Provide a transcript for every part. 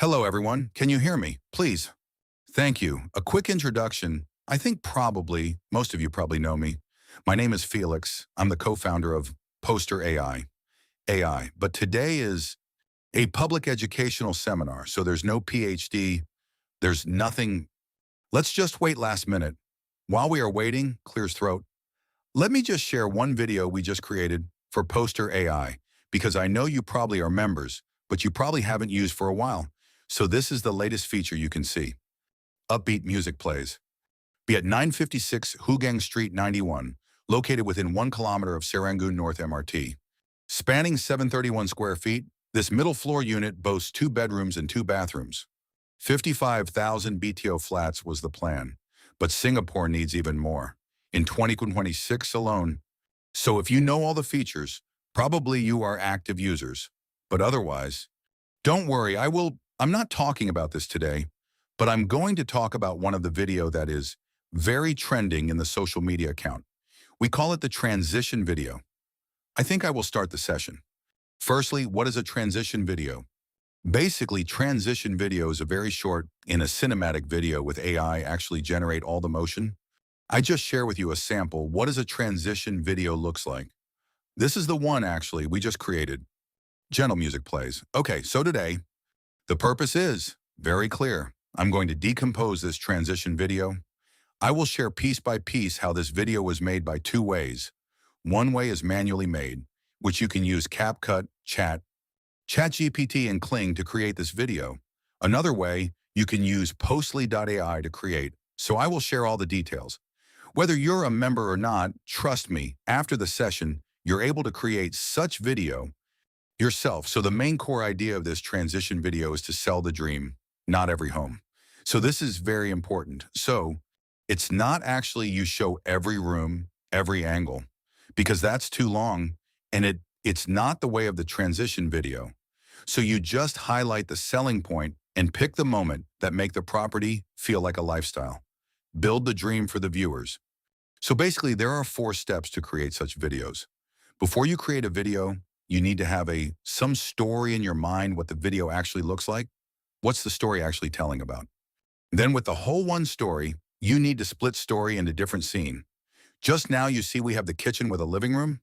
Hello, everyone. Can you hear me? Please. Thank you. A quick introduction. I think probably, most of you probably know me. My name is Felix. I'm the co-founder of Poster AI. But today is a public educational seminar, so there's no PhD, there's nothing. Let's just wait last minute. While we are waiting, clears throat. Let me just share one video we just created for Poster AI, because I know you probably are members, but you probably haven't used for a while. So this is the latest feature you can see. Upbeat music plays. Be at 956 Hugang Street 91, located within 1 kilometer of Serangoon North MRT. Spanning 731 square feet, this middle floor unit boasts 2 bedrooms and 2 bathrooms. 55,000 BTO flats was the plan, but Singapore needs even more. In 2026 alone. So if you know all the features, probably you are active users. But otherwise, don't worry, I'm not talking about this today, but I'm going to talk about one of the video that is very trending in the social media account. We call it the transition video. I think I will start the session. Firstly, what is a transition video? Basically, transition video is a very short, in a cinematic video with AI actually generate all the motion. I just share with you a sample. What does a transition video looks like? This is the one actually we just created. Gentle music plays. Okay, so today, the purpose is very clear. I'm going to decompose this transition video. I will share piece by piece how this video was made by 2 ways. One way is manually made, which you can use CapCut, ChatGPT, and Kling to create this video. Another way, you can use postly.ai to create. So I will share all the details. Whether you're a member or not, trust me, after the session, you're able to create such video yourself. So the main core idea of this transition video is to sell the dream, not every home. So this is very important. So it's not actually you show every room, every angle, because that's too long, and it's not the way of the transition video. So you just highlight the selling point and pick the moment that make the property feel like a lifestyle. Build the dream for the viewers. So basically, there are 4 steps to create such videos. Before you create a video, you need to have some story in your mind what the video actually looks like. What's the story actually telling about? Then with the whole one story, you need to split story into different scene. Just now you see we have the kitchen with a living room.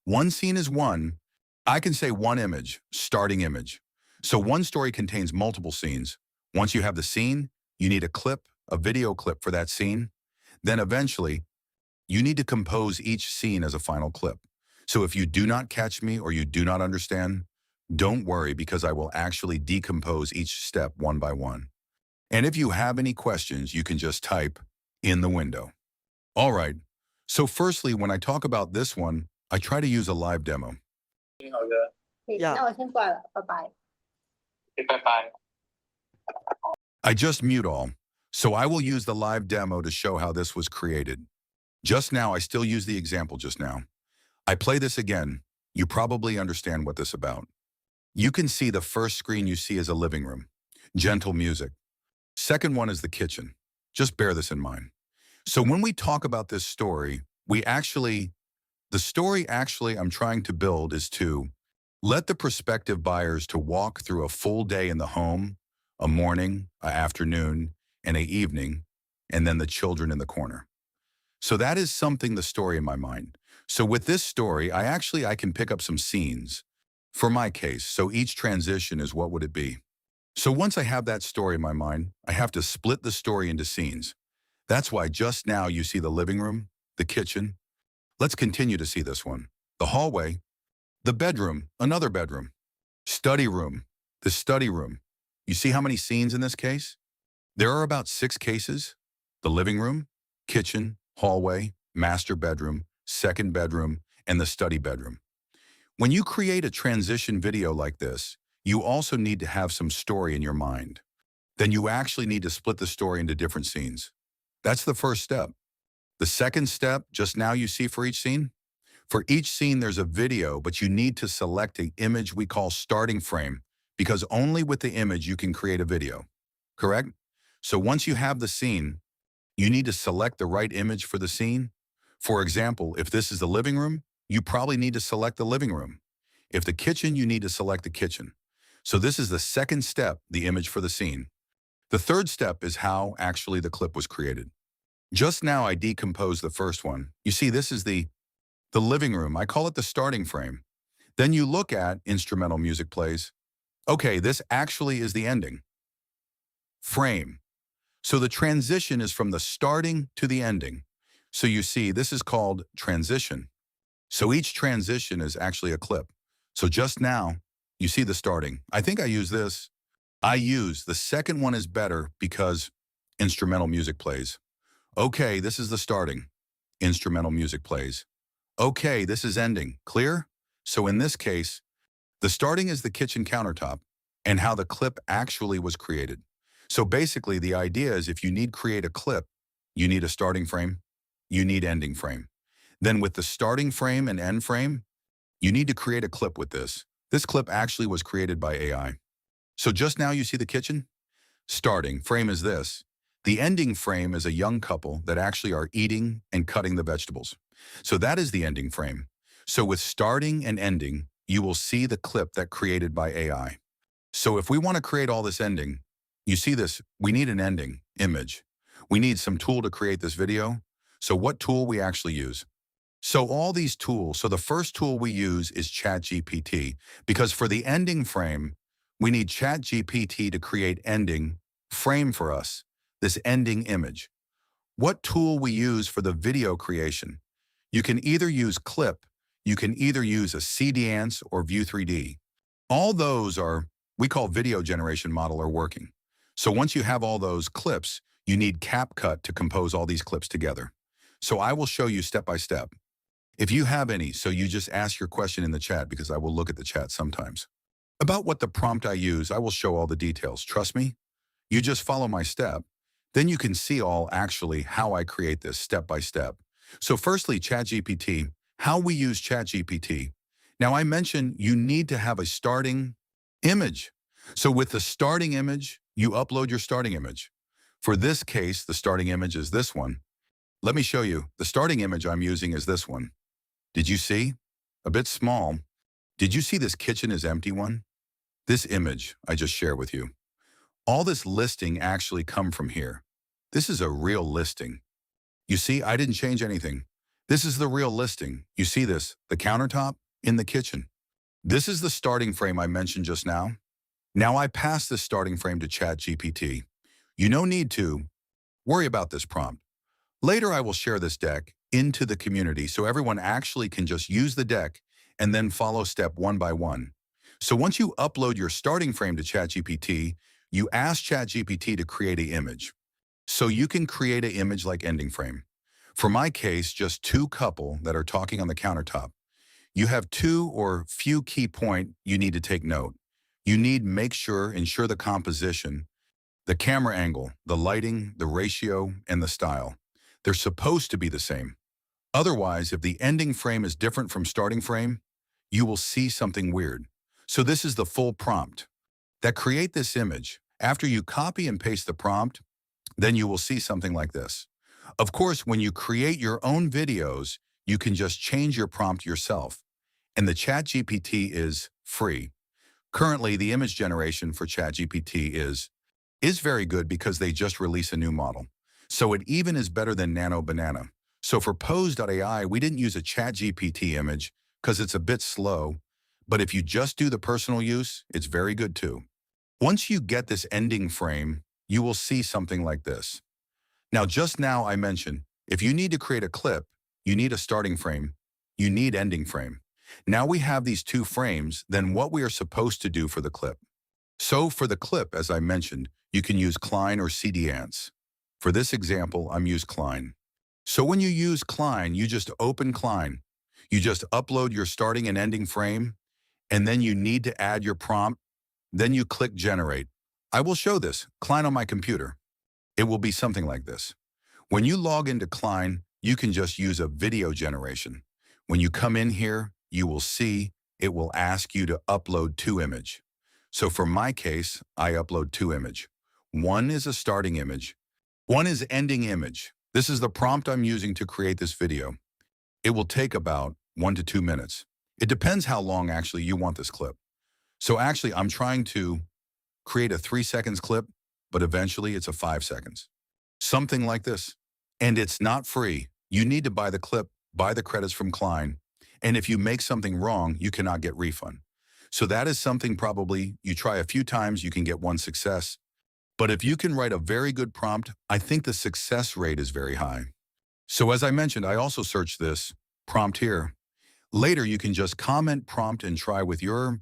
One scene is one. I can say one image, starting image. So one story contains multiple scenes. Once you have the scene, you need a video clip for that scene. Then eventually, you need to compose each scene as a final clip. So if you do not catch me or you do not understand, don't worry because I will actually decompose each step one by one. And if you have any questions, you can just type in the window. All right. So firstly, when I talk about this one, I try to use a live demo. 呀，拜拜。I just mute all. So I will use the live demo to show how this was created. Just now, I still use the example just now. I play this again. You probably understand what this is about. You can see the first screen you see is a living room. Gentle music. Second one is the kitchen. Just bear this in mind. So when we talk about this story, the story I'm trying to build is to let the prospective buyers to walk through a full day in the home, a morning, an afternoon, and an evening, and then the children in the corner. So that is something the story in my mind. So with this story, I can pick up some scenes for my case. So each transition is what would it be? So once I have that story in my mind, I have to split the story into scenes. That's why just now you see the living room, the kitchen. Let's continue to see this one. The hallway, the bedroom, another bedroom, study room, the study room. You see how many scenes in this case? There are about 6 cases. The living room, kitchen, hallway, master bedroom, second bedroom, and the study bedroom. When you create a transition video like this, you also need to have some story in your mind. Then you actually need to split the story into different scenes. That's the first step. The second step, just now you see for each scene? For each scene, there's a video, but you need to select an image we call starting frame, because only with the image you can create a video, correct? So once you have the scene, you need to select the right image for the scene. For example, if this is the living room, you probably need to select the living room. If the kitchen, you need to select the kitchen. So this is the second step, the image for the scene. The third step is how actually the clip was created. Just now I decomposed the first one. You see, this is the living room. I call it the starting frame. Then you look at instrumental music plays. Okay, this actually is the ending frame. So the transition is from the starting to the ending. So you see, this is called transition. So each transition is actually a clip. So just now, you see the starting. I think I use this. The second one is better because instrumental music plays. Okay, this is the starting. Instrumental music plays. Okay, this is ending. Clear? So in this case, the starting is the kitchen countertop and how the clip actually was created. So basically, the idea is if you need to create a clip, you need a starting frame, you need ending frame. Then with the starting frame and end frame, you need to create a clip with this. This clip actually was created by AI. So just now you see the kitchen? Starting frame is this. The ending frame is a young couple that actually are eating and cutting the vegetables. So that is the ending frame. So with starting and ending, you will see the clip that created by AI. So if we want to create all this ending, you see this, we need an ending image. We need some tool to create this video. So what tool we actually use? So all these tools, so the first tool we use is ChatGPT, because for the ending frame, we need ChatGPT to create ending frame for us, this ending image. What tool we use for the video creation? You can either use Clip, you can either use a CDance or View 3D. All those are, we call video generation model are working. So once you have all those clips, you need CapCut to compose all these clips together. So I will show you step by step. If you have any, so you just ask your question in the chat because I will look at the chat sometimes. About what the prompt I use, I will show all the details. Trust me, you just follow my step. Then you can see all actually how I create this step by step. So firstly, ChatGPT, how we use ChatGPT. Now I mentioned you need to have a starting image. So with the starting image, you upload your starting image. For this case, the starting image is this one. Let me show you. The starting image I'm using is this one. Did you see? A bit small. Did you see this kitchen is empty one? This image I just shared with you. All this listing actually come from here. This is a real listing. You see, I didn't change anything. This is the real listing. You see this, the countertop in the kitchen. This is the starting frame I mentioned just now. Now I pass this starting frame to ChatGPT. You no need to worry about this prompt. Later I will share this deck into the community so everyone actually can just use the deck and then follow step one by one. So once you upload your starting frame to ChatGPT, you ask ChatGPT to create an image. So you can create an image like ending frame. For my case, just two couple that are talking on the countertop. You have two or few key point you need to take note. You need ensure the composition, the camera angle, the lighting, the ratio, and the style. They're supposed to be the same. Otherwise, if the ending frame is different from starting frame, you will see something weird. So this is the full prompt that create this image. After you copy and paste the prompt, then you will see something like this. Of course, when you create your own videos, you can just change your prompt yourself. And the ChatGPT is free. Currently, the image generation for ChatGPT is very good because they just released a new model. So it even is better than Nano Banana. So for Pose.ai, we didn't use a ChatGPT image because it's a bit slow. But if you just do the personal use, it's very good too. Once you get this ending frame, you will see something like this. Now, just now I mentioned, if you need to create a clip, you need a starting frame, you need ending frame. Now we have these two frames, then what we are supposed to do for the clip. So for the clip, as I mentioned, you can use Klein or CDance. For this example, I'm using Klein. So when you use Klein, you just open Klein. You just upload your starting and ending frame, and then you need to add your prompt. Then you click Generate. I will show this, Klein on my computer. It will be something like this. When you log into Klein, you can just use a video generation. When you come in here, you will see it will ask you to upload two image. So for my case, I upload two image. One is a starting image. One is ending image. This is the prompt I'm using to create this video. It will take about 1 to 2 minutes. It depends how long actually you want this clip. So actually, I'm trying to create a 3 seconds clip, but eventually it's a 5 seconds. Something like this. And it's not free. You need to buy the clip, buy the credits from Klein. And if you make something wrong, you cannot get refund. So that is something probably you try a few times, you can get one success. But if you can write a very good prompt, I think the success rate is very high. So as I mentioned, I also searched this prompt here. Later, you can just comment prompt and try with your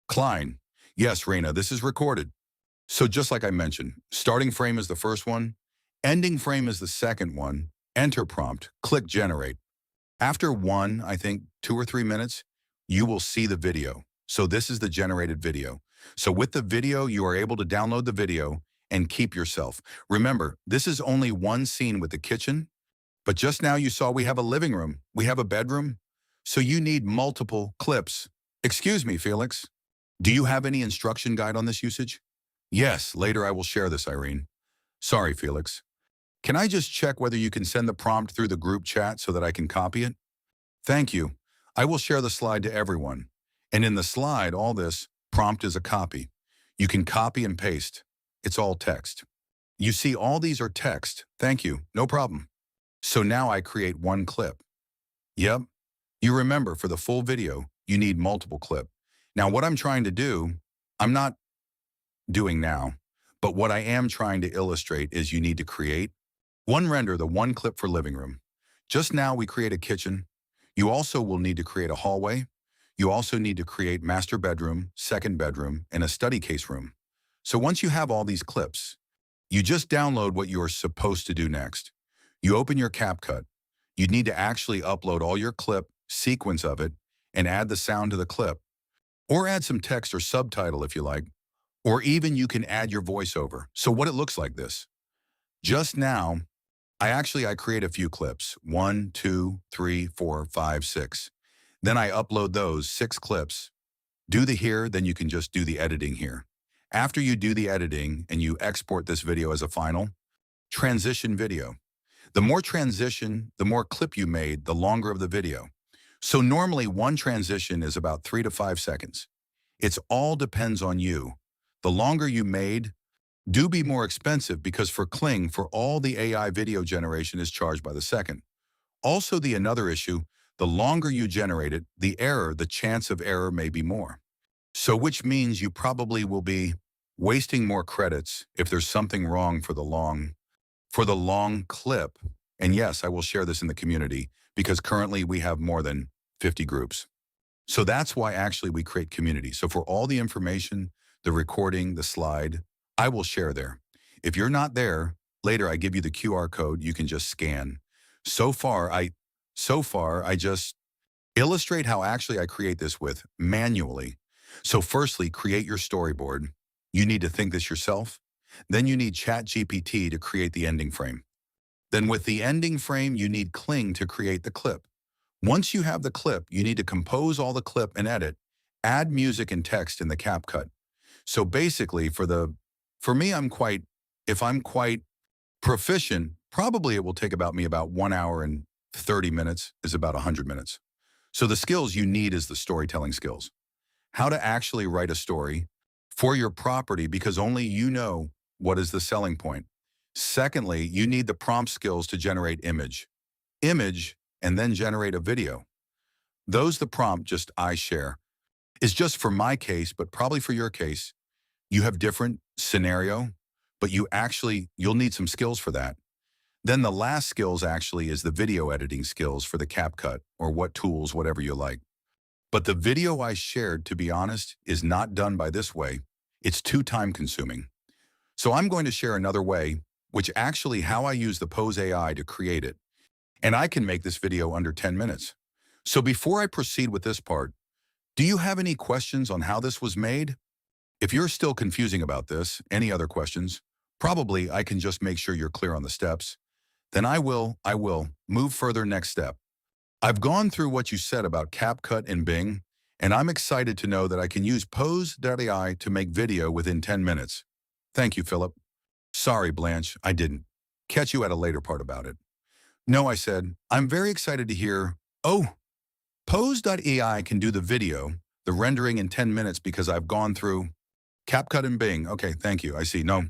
Klein. Yes, Raina, this is recorded. So just like I mentioned, starting frame is the first one, ending frame is the second one, enter prompt, click generate. After I think 2 or 3 minutes, you will see the video. So this is the generated video. So with the video, you are able to download the video and keep yourself. Remember, this is only one scene with the kitchen, but just now you saw we have a living room, we have a bedroom. So you need multiple clips. Excuse me, Felix. Do you have any instruction guide on this usage? Yes, later I will share this, Irene. Sorry, Felix. Can I just check whether you can send the prompt through the group chat so that I can copy it? Thank you. I will share the slide to everyone. And in the slide, all this prompt is a copy. You can copy and paste. It's all text. You see, all these are text. Thank you. No problem. So now I create one clip. Yep. You remember, for the full video, you need multiple clip. Now, what I'm trying to do, I'm not doing now, but what I am trying to illustrate is you need to create one render, the one clip for living room. Just now we create a kitchen. You also will need to create a hallway. You also need to create master bedroom, second bedroom, and a study case room. So once you have all these clips, you just download what you are supposed to do next. You open your CapCut. You need to actually upload all your clip, sequence of it, and add the sound to the clip. Or add some text or subtitle if you like. Or even you can add your voiceover. So what it looks like this. Just now, I create a few clips. 1, 2, 3, 4, 5, 6. Then I upload those 6 clips. Do the here, then you can just do the editing here. After you do the editing and you export this video as a final, transition video. The more transition, the more clip you made, the longer of the video. So normally one transition is about 3 to 5 seconds. It all depends on you. The longer you made, do be more expensive because for Kling, for all the AI video generation is charged by the second. Also another issue, the longer you generate it, the chance of error may be more. So which means you probably will be wasting more credits if there's something wrong for the long clip. And yes, I will share this in the community because currently we have more than 50 groups. So that's why actually we create community. So for all the information, the recording, the slide, I will share there. If you're not there, later I give you the QR code, you can just scan. So far I just illustrate how actually I create this with manually. So firstly, create your storyboard. You need to think this yourself. Then you need ChatGPT to create the ending frame. Then with the ending frame, you need Kling to create the clip. Once you have the clip, you need to compose all the clip and edit, add music and text in the CapCut. So basically for me, if I'm quite proficient, probably it will take me about 1 hour and 30 minutes is about 100 minutes. So the skills you need is the storytelling skills. How to actually write a story for your property because only you know what is the selling point. Secondly, you need the prompt skills to generate image, and then generate a video. The prompt just I share is just for my case, but probably for your case, you have different scenario, but you'll need some skills for that. Then the last skills actually is the video editing skills for the CapCut or what tools, whatever you like. But the video I shared, to be honest, is not done by this way. It's too time consuming. So I'm going to share another way, which actually how I use the PostAI to create it. And I can make this video under 10 minutes. So before I proceed with this part, do you have any questions on how this was made? If you're still confusing about this, any other questions, probably I can just make sure you're clear on the steps. Then I will move further next step. I've gone through what you said about CapCut and Bing, and I'm excited to know that I can use Pose.ai to make video within 10 minutes. Thank you, Philip. Sorry, Blanche, I didn't. Catch you at a later part about it. No, I said, I'm very excited to hear, oh, Pose.ai can do the video, The rendering in 10 minutes because I've gone through CapCut and Bing. Okay, thank you. I see. No,